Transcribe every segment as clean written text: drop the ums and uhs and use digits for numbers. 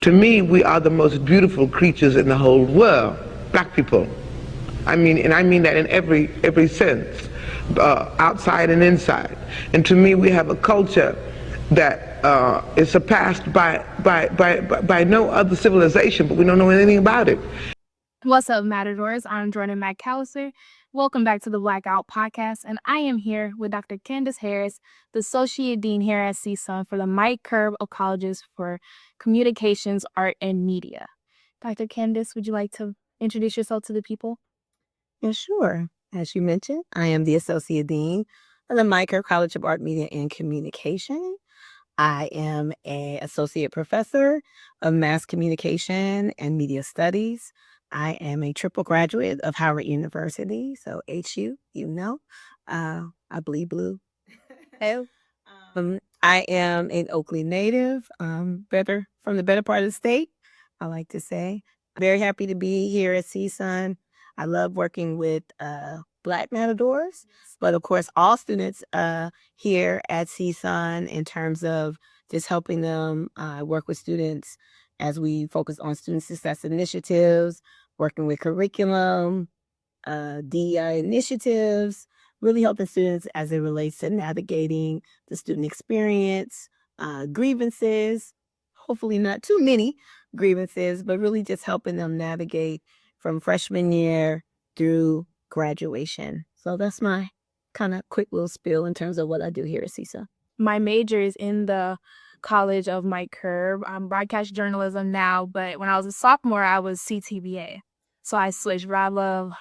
To me, we are the most beautiful creatures in the whole world, black people. I mean that in every sense, outside and inside. And to me, we have a culture that is surpassed by no other civilization, but we don't know anything about it. What's up, Matadors? I'm Jordan McAllister. Welcome back to the Blackout podcast, and I am here with Dr. Kandace Harris, the Associate Dean here at CSUN for the Mike Curb of Colleges for Communications, Art, and Media. Dr. Kandace, would you like to introduce yourself to the people? Yeah, sure. As you mentioned, I am the Associate Dean of the Mike Curb College of Art, Media, and Communication. I am an Associate Professor of Mass Communication and Media Studies. I am a triple graduate of Howard University, so HU, I bleed blue. Oh. I am an Oakley native, from the better part of the state, I like to say. Very happy to be here at CSUN. I love working with Black Matadors, but of course, all students here at CSUN in terms of just helping them work with students as we focus on student success initiatives, working with curriculum, DEI initiatives, really helping students as it relates to navigating the student experience, grievances, hopefully not too many grievances, but really just helping them navigate from freshman year through graduation. So that's my kind of quick little spiel in terms of what I do here at CISA. My major is in the College of Mike Curb. I'm broadcast journalism now, but when I was a sophomore, I was CTBA. So I switched, but I love,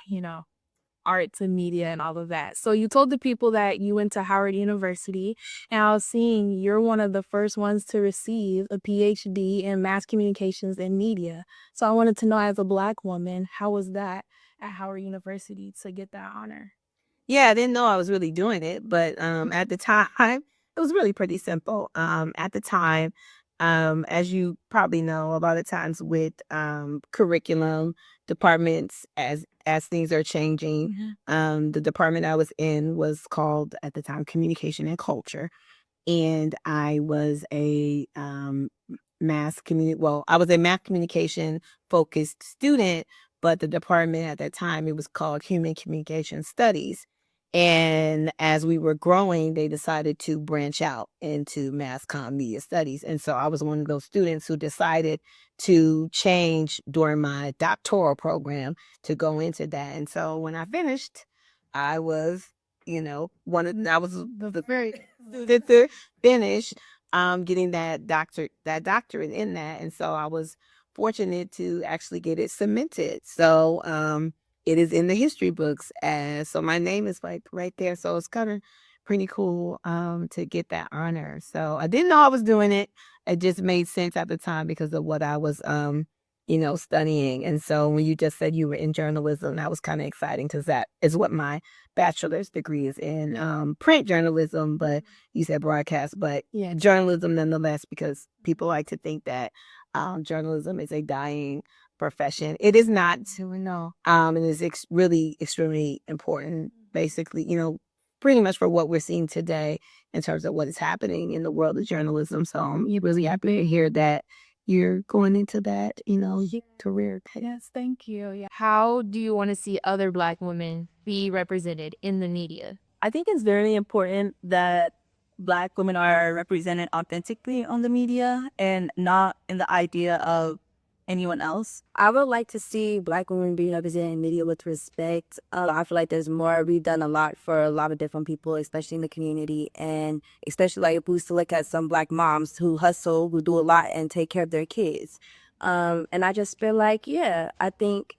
arts and media and all of that. So you told the people that you went to Howard University, and I was seeing you're one of the first ones to receive a PhD in mass communications and media. So I wanted to know, as a Black woman, how was that at Howard University to get that honor? Yeah, I didn't know I was really doing it, but at the time, it was really pretty simple. At the time, as you probably know, a lot of times with curriculum departments, as things are changing, the department I was in was called at the time Communication and Culture, and I was a mass communication focused student, but the department at that time, it was called Human Communication Studies. And as we were growing, they decided to branch out into mass comm media studies. And so I was one of those students who decided to change during my doctoral program to go into that. And so when I finished, I was, I was the very student to finish getting that doctorate in that. And so I was fortunate to actually get it cemented. So it is in the history books, so my name is like right there. So it's kind of pretty cool to get that honor. So I didn't know I was doing it. It just made sense at the time because of what I was studying. And so when you just said you were in journalism, that was kind of exciting because that is what my bachelor's degree is in, print journalism, but you said broadcast, but yeah, journalism nonetheless, because people like to think that journalism is a dying profession. It is not. No. And it's really extremely important, basically, pretty much for what we're seeing today in terms of what is happening in the world of journalism. So I'm really happy to hear that you're going into that, career. Yes, thank you. Yeah. How do you want to see other Black women be represented in the media? I think it's very important that Black women are represented authentically on the media and not in the idea of anyone else. I would like to see Black women being represented in media with respect. I feel like there's more. We've done a lot for a lot of different people, especially in the community. And especially like if we used to look at some Black moms who hustle, who do a lot and take care of their kids. And I just feel like, I think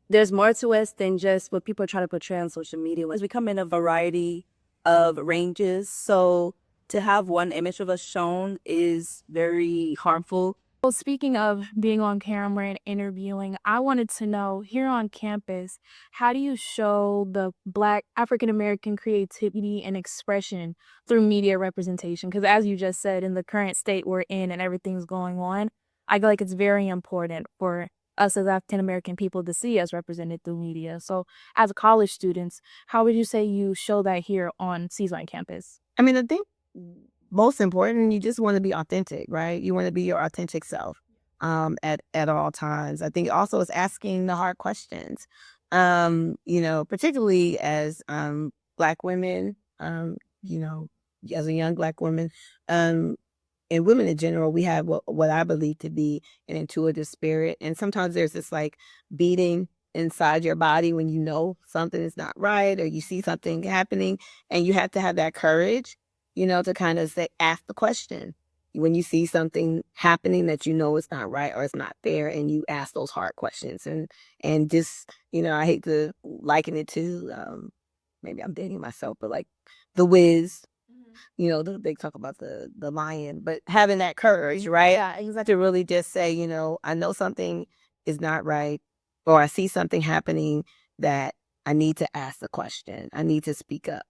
there's more to us than just what people try to portray on social media. We come in a variety of ranges. So to have one image of us shown is very harmful. Well, speaking of being on camera and interviewing, I wanted to know, here on campus, how do you show the Black African-American creativity and expression through media representation? Because as you just said, in the current state we're in and everything's going on, I feel like it's very important for us as African-American people to see us represented through media. So as college students, how would you say you show that here on CSUN campus? I think most important, you just want to be authentic, right? You want to be your authentic self. at all times. I think also is asking the hard questions. Particularly as Black women, you know, as a young Black woman, um, and women in general, we have what I believe to be an intuitive spirit. And sometimes there's this like beating inside your body when you know something is not right or you see something happening, and you have to have that courage, to kind of say, ask the question when you see something happening that you know is not right or it's not fair, and you ask those hard questions. And just, I hate to liken it to maybe I'm dating myself, but like the Wiz, they talk about the lion, but having that courage, right? Yeah, exactly. To really just say, I know something is not right, or I see something happening that I need to ask the question. I need to speak up.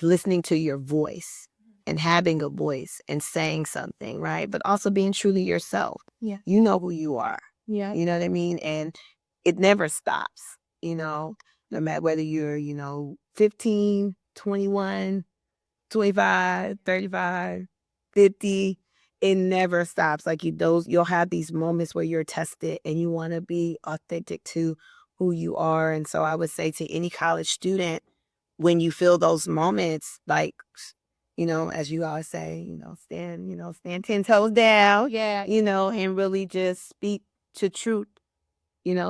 Listening to your voice and having a voice and saying something, right? But also being truly yourself. Yeah. You know who you are. Yeah. You know what I mean? And it never stops, no matter whether you're, 15, 21, 25, 35, 50, it never stops. Like you'll have these moments where you're tested and you want to be authentic to who you are. And so I would say to any college student, when you feel those moments, like, as you always say, stand 10 toes down, Yeah. and really just speak to truth,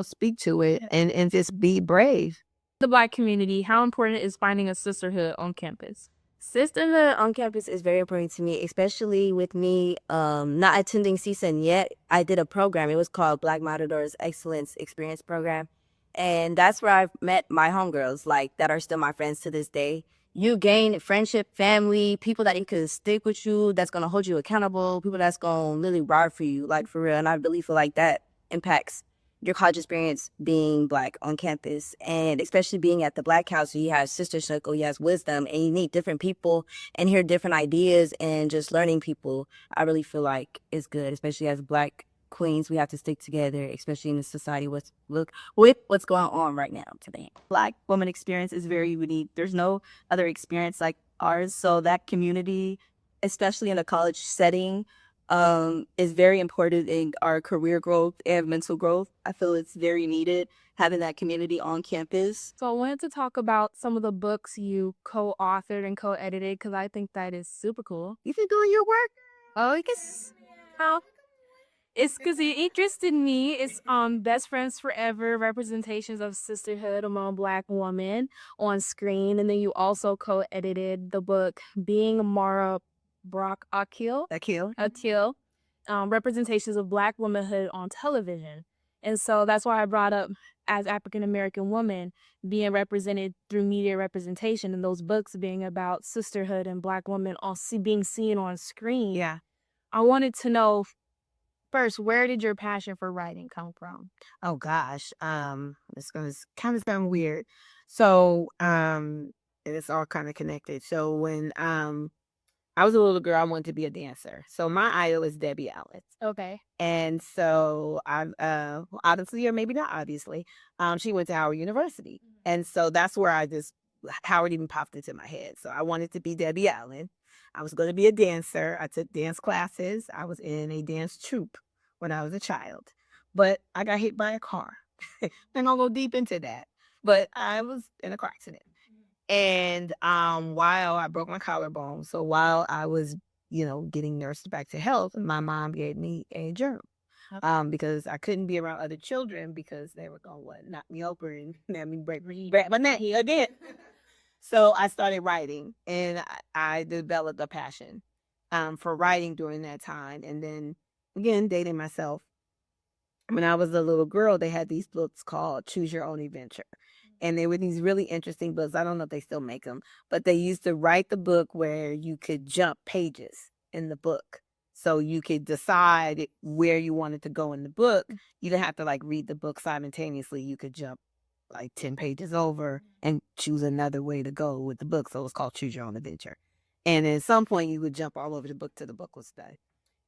speak to it and just be brave. The Black community, how important is finding a sisterhood on campus? Sisterhood on campus is very important to me, especially with me not attending CSUN yet. I did a program. It was called Black Matadors Excellence Experience Program. And that's where I've met my homegirls, like, that are still my friends to this day. You gain friendship, family, people that you can stick with you, that's going to hold you accountable, people that's going to really ride for you, like, for real. And I really feel like that impacts your college experience being Black on campus, and especially being at the Black House. You have Sister Circle, you have Wisdom, and you meet different people and hear different ideas, and just learning people, I really feel like is good, especially as Black queens. We have to stick together, especially in the society with what's going on right now today. Black woman experience is very unique. There's no other experience like ours. So that community, especially in a college setting, is very important in our career growth and mental growth. I feel it's very needed having that community on campus. So I wanted to talk about some of the books you co-authored and co-edited, because I think that is super cool. You been doing your work? Oh, I guess it's because it interested me. It's Best Friends Forever, representations of sisterhood among Black women on screen. And then you also co-edited the book Being Mara Brock Akil, representations of Black womanhood on television. And so that's why I brought up, as African American woman, being represented through media representation, and those books being about sisterhood and Black women being seen on screen. Yeah. I wanted to know, first, where did your passion for writing come from? Oh gosh. It's gonna kind of sound weird. So, and it's all kind of connected. So when I was a little girl, I wanted to be a dancer. So my idol is Debbie Allen. Okay. And so I obviously, or maybe not obviously, she went to Howard University. And so that's where Howard even popped into my head. So I wanted to be Debbie Allen. I was going to be a dancer. I took dance classes. I was in a dance troupe when I was a child, but I got hit by a car. I'm gonna go deep into that, but I was in a car accident. And while I broke my collarbone, so while I was, getting nursed back to health, my mom gave me a journal. Because I couldn't be around other children because they were going to knock me over and let me break my neck again. So I started writing, and I developed a passion for writing during that time. And then again, dating myself. When I was a little girl, they had these books called Choose Your Own Adventure. And they were these really interesting books. I don't know if they still make them, but they used to write the book where you could jump pages in the book. So you could decide where you wanted to go in the book. You didn't have to like read the book simultaneously. You could jump like 10 pages over and choose another way to go with the book. So it was called Choose Your Own Adventure. And at some point you would jump all over the book till the book was done.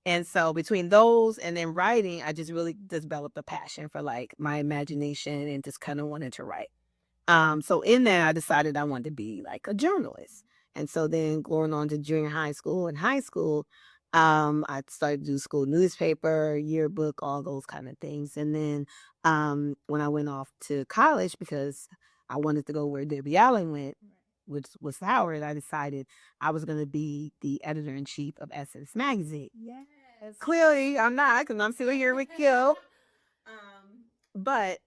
And so between those and then writing, I just really developed a passion for like my imagination and just kind of wanted to write. So in that, I decided I wanted to be like a journalist. And so then going on to junior high school and high school, I started to do school newspaper, yearbook, all those kind of things. And then when I went off to college, because I wanted to go where Debbie Allen went, which was Howard, I decided I was going to be the editor-in-chief of Essence Magazine. Yes. Clearly, I'm not, because I'm still here with you. But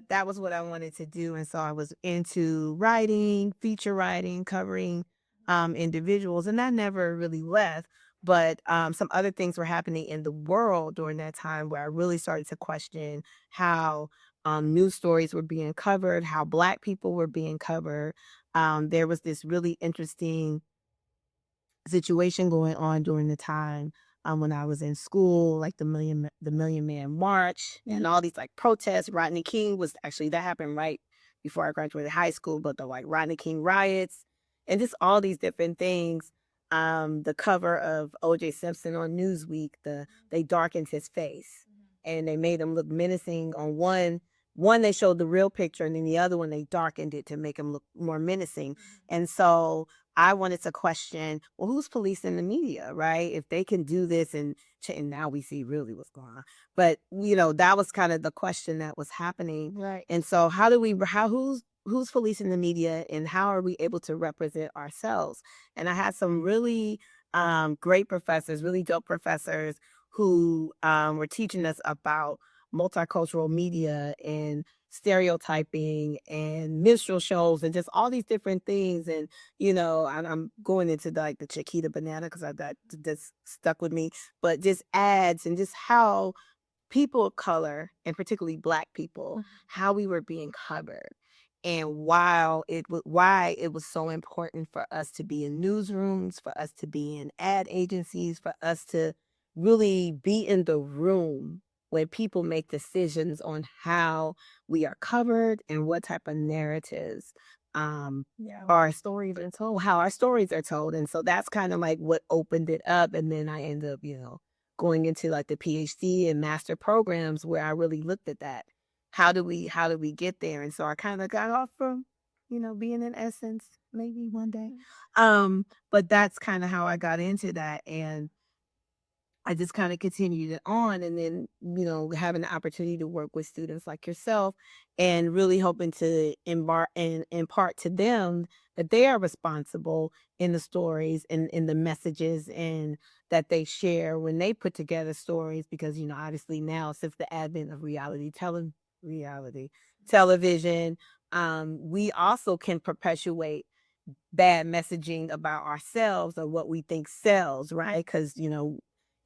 that was what I wanted to do. And so I was into writing, feature writing, covering individuals, and that never really left. But some other things were happening in the world during that time where I really started to question how news stories were being covered, how Black people were being covered. There was this really interesting situation going on during the time when I was in school, like the Million Man March and all these like protests. Rodney King was actually, that happened right before I graduated high school, but the like Rodney King riots and just all these different things. The cover of O.J. Simpson on Newsweek, they darkened his face and they made him look menacing. On one they showed the real picture, and then the other one they darkened it to make him look more menacing. And so I wanted to question, well, who's policing the media, right? If they can do this and now we see really what's going on. But that was kind of the question that was happening. Right. And so who's policing the media, and how are we able to represent ourselves? And I had some really great professors, really dope professors who were teaching us about multicultural media and stereotyping and minstrel shows and just all these different things. And I'm going into like the Chiquita banana because that just stuck with me, but just ads and just how people of color, and particularly Black people, how we were being covered. And why it was so important for us to be in newsrooms, for us to be in ad agencies, for us to really be in the room when people make decisions on how we are covered and what type of narratives our stories are told, how our stories are told. And so that's kind of like what opened it up. And then I ended up, going into like the PhD and master programs where I really looked at that. How do we get there? And so I kind of got off from, being in Essence maybe one day. But that's kind of how I got into that. And I just kind of continued it on, and then, having the opportunity to work with students like yourself and really hoping to embark and impart to them that they are responsible in the stories and in the messages and that they share when they put together stories. Because, obviously now, since the advent of reality television, we also can perpetuate bad messaging about ourselves or what we think sells, right? Because,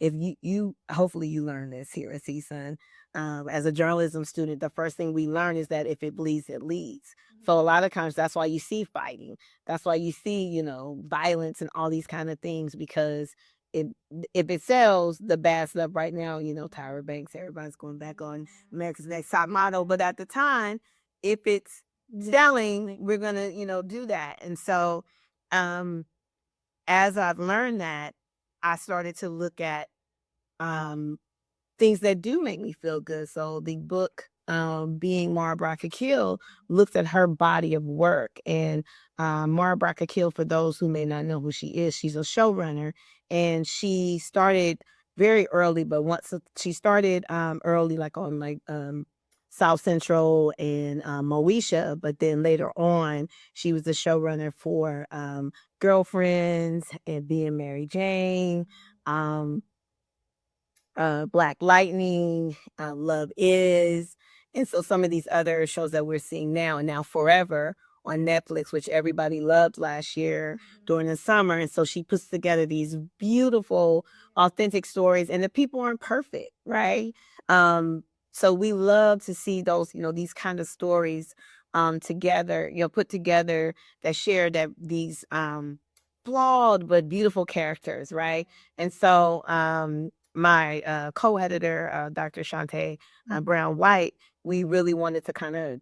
if you hopefully you learn this here at CSUN. As a journalism student, the first thing we learn is that if it bleeds, it leads. So a lot of times that's why you see fighting. That's why you see, violence and all these kind of things, because if it sells, the bad stuff right now, Tyra Banks, everybody's going back on America's Next Top Model. But at the time, if it's selling, we're gonna, do that. And so as I've learned that, I started to look at things that do make me feel good. So the book, Being Mara Brock Akil, looks at her body of work. And Mara Brock Akil, for those who may not know who she is, she's a showrunner, and she started very early. But once she started early, like on South Central and Moesha, but then later on, she was the showrunner for Girlfriends and Being Mary Jane. Black Lightning, Love Is. And so some of these other shows that we're seeing now, and now Forever on Netflix, which everybody loved last year during the summer. And so she puts together these beautiful, authentic stories, and the people aren't perfect, right? So we love to see those, these kind of stories together, put together, that share these flawed but beautiful characters, right? And so my co-editor, Dr. Shantae Brown White, we really wanted to kind of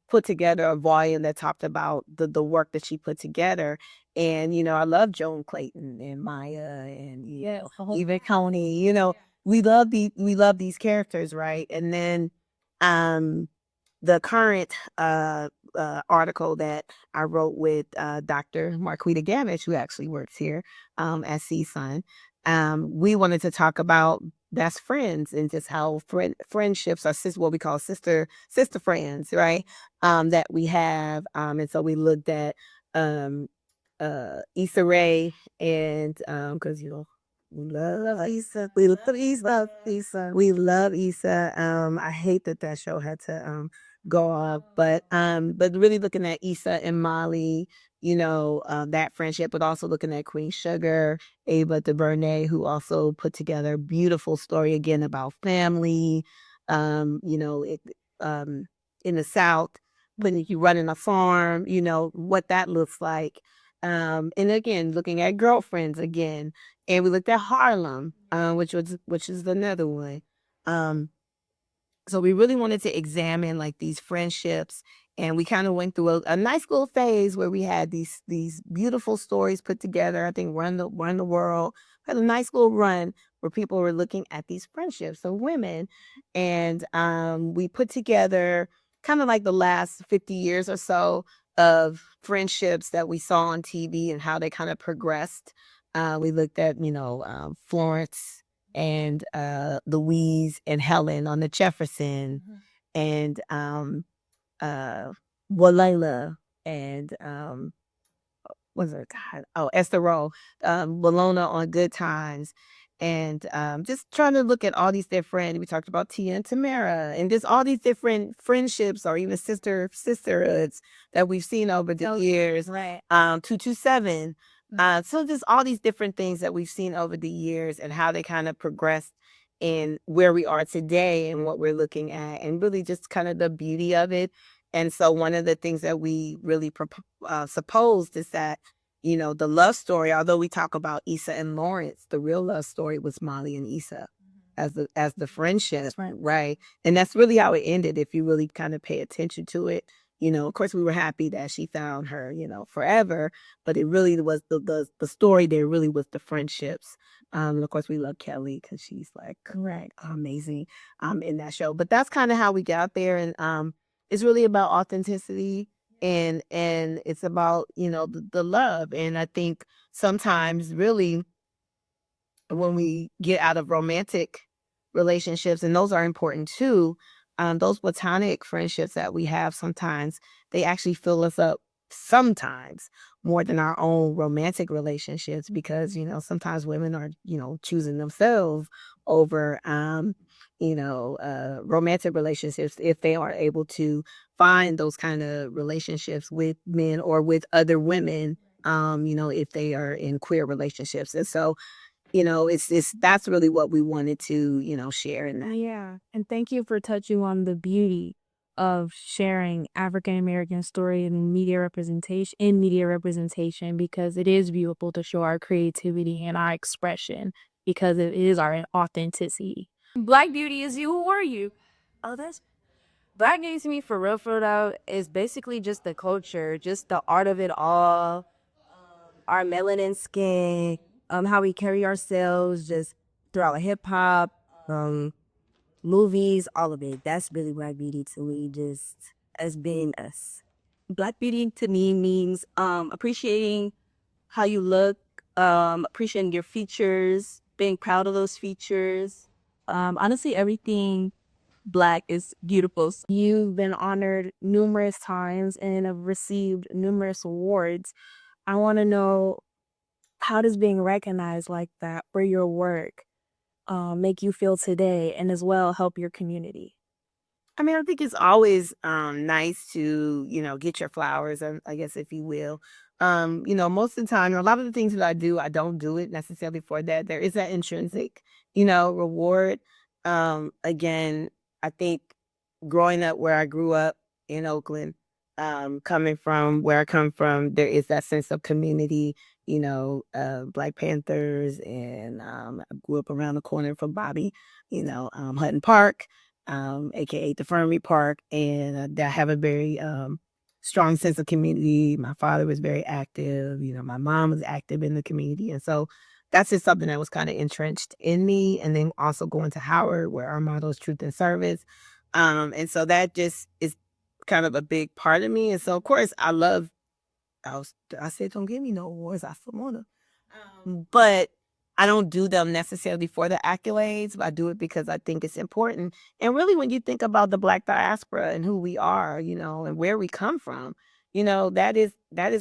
put together a volume that talked about the work that she put together. And, I love Joan Clayton and Maya and even Coney, we love these characters, right? And then the current article that I wrote with Dr. Marquita Gamage, who actually works here at CSUN, we wanted to talk about best friends and just how friendships are what we call sister friends, right? That we have. And so we looked at Issa Rae and because we love Issa. We love Issa. We love Issa. I hate that show had to go off, but really looking at Issa and Molly, that friendship, but also looking at Queen Sugar, Ava DuVernay, who also put together a beautiful story again about family. Um, in the South, when you running a farm, what that looks like. And again, looking at girlfriends again, and we looked at Harlem, which is another one. Um, so we really wanted to examine like these friendships, and we kind of went through a nice little phase where we had these beautiful stories put together. I think Run the World had a nice little run where people were looking at these friendships of women, and we put together kind of like the last 50 years or so of friendships that we saw on TV and how they kind of progressed. We looked at Florence and Louise and Helen on the Jefferson, and Walila and what's her God? Oh, Esther Rowe, Walona on Good Times, and just trying to look at all these different. We talked about Tia and Tamara, and just all these different friendships or even sisterhoods that we've seen over the years. Right. 227. So just all these different things that we've seen over the years and how they kind of progressed in where we are today and what we're looking at, and really just kind of the beauty of it. And so one of the things that we really supposed is that, the love story, although we talk about Issa and Lawrence, the real love story was Molly and Issa as the friendship, right? And that's really how it ended. If you really kind of pay attention to it, of course we were happy that she found her, forever, but it really was the story there really was the friendships. And of course we love Kelly because she's like amazing in that show. But that's kind of how we got there, and it's really about authenticity, and it's about the love. And I think sometimes really when we get out of romantic relationships, and those are important too, those platonic friendships that we have, sometimes they actually fill us up sometimes more than our own romantic relationships, because sometimes women are choosing themselves over romantic relationships if they are able to find those kind of relationships with men or with other women, if they are in queer relationships. And so it's that's really what we wanted to share in that. Yeah. And thank you for touching on the beauty of sharing African American story in media representation, because it is beautiful to show our creativity and our expression, because it is our authenticity. Black beauty is you. Who are you? Oh, that's Black beauty to me, for real, though, is basically just the culture, just the art of it all. Our melanin skin, how we carry ourselves, just throughout hip hop, movies, all of it. That's really Black beauty to me, just as being us. Black beauty to me means appreciating how you look, appreciating your features, being proud of those features. Honestly, everything Black is beautiful. You've been honored numerous times and have received numerous awards. I want to know, how does being recognized like that for your work make you feel today, and as well help your community? I mean, I think it's always nice to, get your flowers, I guess, if you will. Most of the time, a lot of the things that I do, I don't do it necessarily for that. There is that intrinsic, reward. Again, I think growing up where I grew up in Oakland, coming from where I come from, there is that sense of community, Black Panthers, and I grew up around the corner from Bobby, Hutton Park, aka the Fermi Park, and I have a very strong sense of community. My father was very active, my mom was active in the community, and so that's just something that was kind of entrenched in me. And then also going to Howard, where our motto is truth and service, and so that just is kind of a big part of me. And so of course I said don't give me no awards, I still wanna, but I don't do them necessarily for the accolades, but I do it because I think it's important. And really, when you think about the Black diaspora and who we are, and where we come from, that is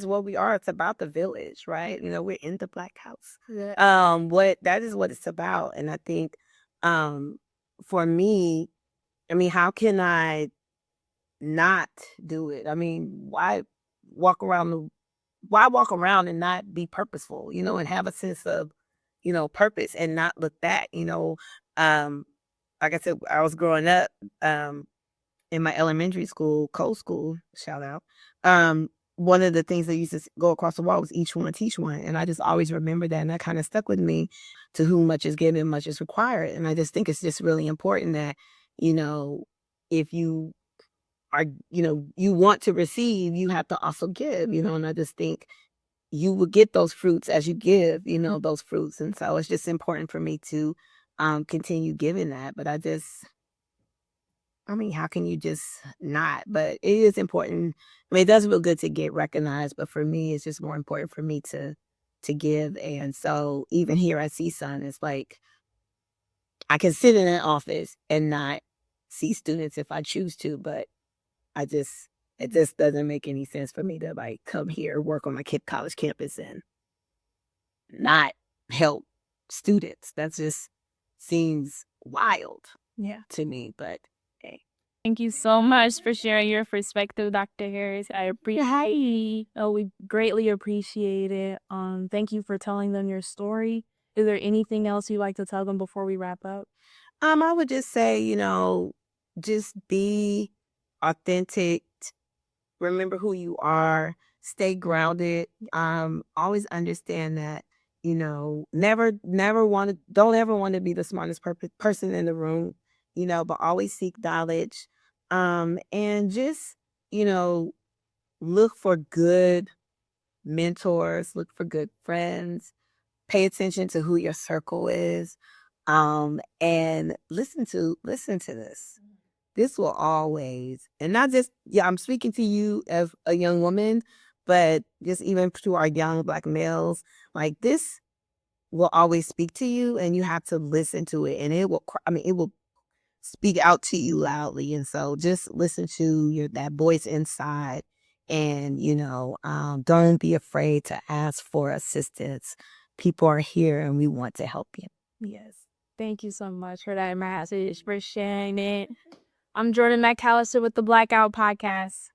what we are. It's about the village, right? We're in the Black house. Yeah. What that is what it's about. And I think, for me, I mean, how can I not do it? I mean, why walk around and not be purposeful, and have a sense of, purpose and not look back, um, like I said, I was growing up, in my elementary school, Code School, shout out. One of the things that used to go across the wall was each one teach one. And I just always remember that. And that kind of stuck with me. To whom much is given, much is required. And I just think it's just really important that, if you are, you want to receive, you have to also give, and I just think you will get those fruits as you give, those fruits. And so it's just important for me to continue giving that. But I mean, how can you just not? But it is important. I mean, it does feel good to get recognized, but for me, it's just more important for me to give. And so even here at CSUN, it's like I can sit in an office and not see students if I choose to, but it just doesn't make any sense for me to like come here, work on my college campus and not help students. That just seems wild Yeah. to me, but hey. Thank you so much for sharing your perspective, Dr. Harris. I appreciate. Oh, we greatly appreciate it. Thank you for telling them your story. Is there anything else you'd like to tell them before we wrap up? I would just say, just be authentic. Remember who you are. Stay grounded. Always understand that, don't ever want to be the smartest person in the room, but always seek knowledge. And just, look for good mentors, look for good friends, pay attention to who your circle is. And listen to this. This will always, and not just, I'm speaking to you as a young woman, but just even to our young Black males, like this will always speak to you and you have to listen to it. And it will speak out to you loudly. And so just listen to that voice inside and, don't be afraid to ask for assistance. People are here and we want to help you. Yes. Thank you so much for that message, for sharing it. I'm Jordan McAllister with the Blackout Podcast.